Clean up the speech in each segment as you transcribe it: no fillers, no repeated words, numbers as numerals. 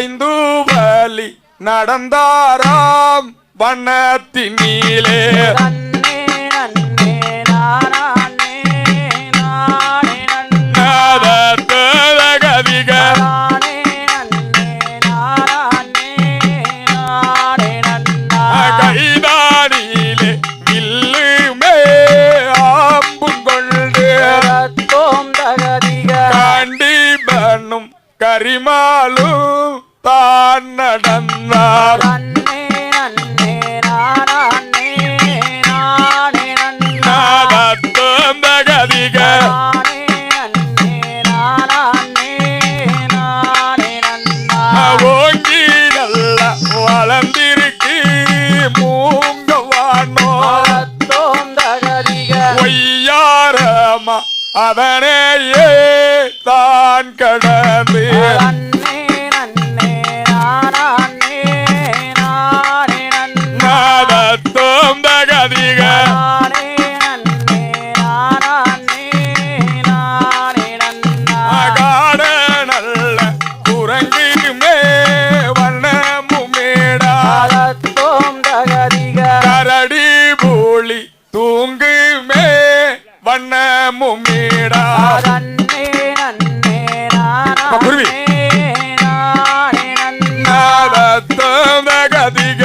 5 வழி நடந்தாராம் வண்ணத்தினிலே கைதானிலே வில்லுமே ஆம்பும் கொண்டு கண்டிபனும் கரிமாலும் தான் நடந்தார் ஓங்கி நல்ல வளர்ந்திருக்கு மூங்கவானோ ஒய்யாரமா அதனையே தான் கடந்து நாதத்தோம் தகதிக காட நல்ல குரங்குமே வண்ணமுமேடா கரடி போலி தூங்குமே வண்ணமுமேடா குருவி நாதத்தோம் தகதிக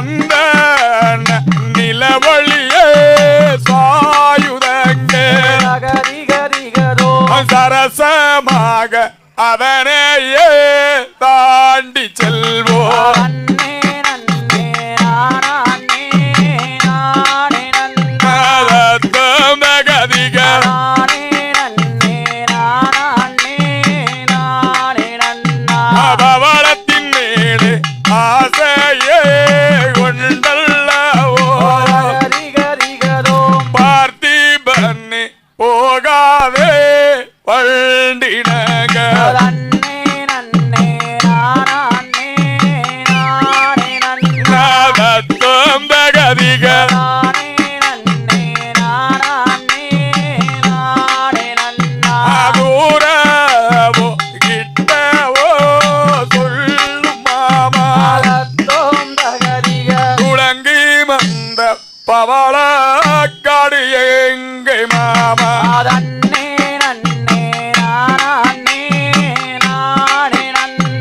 சந்தன நிலவழியே சாயுதங்கே சரசமாக அவனையே தாண்டி செல்வோம் பவளத்தின் மேலே ஆசையே கொண்டல்லவோ பார்த்திபன்னே போகாதே பண்டினக நாதத்தோம் தகதிக தூரவோ கிட்டவோ சொல்லும் மாமா குளங்கி மந்த பவளக்காடு எங்கை மாமா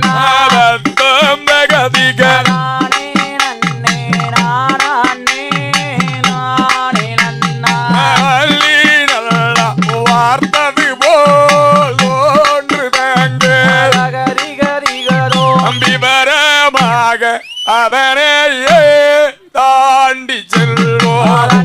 நாதத்தோம் தகதிக வார்த்தது போல் ஒன்று தங்கு விவரமாக அதனையே தாண்டி செல்வோம்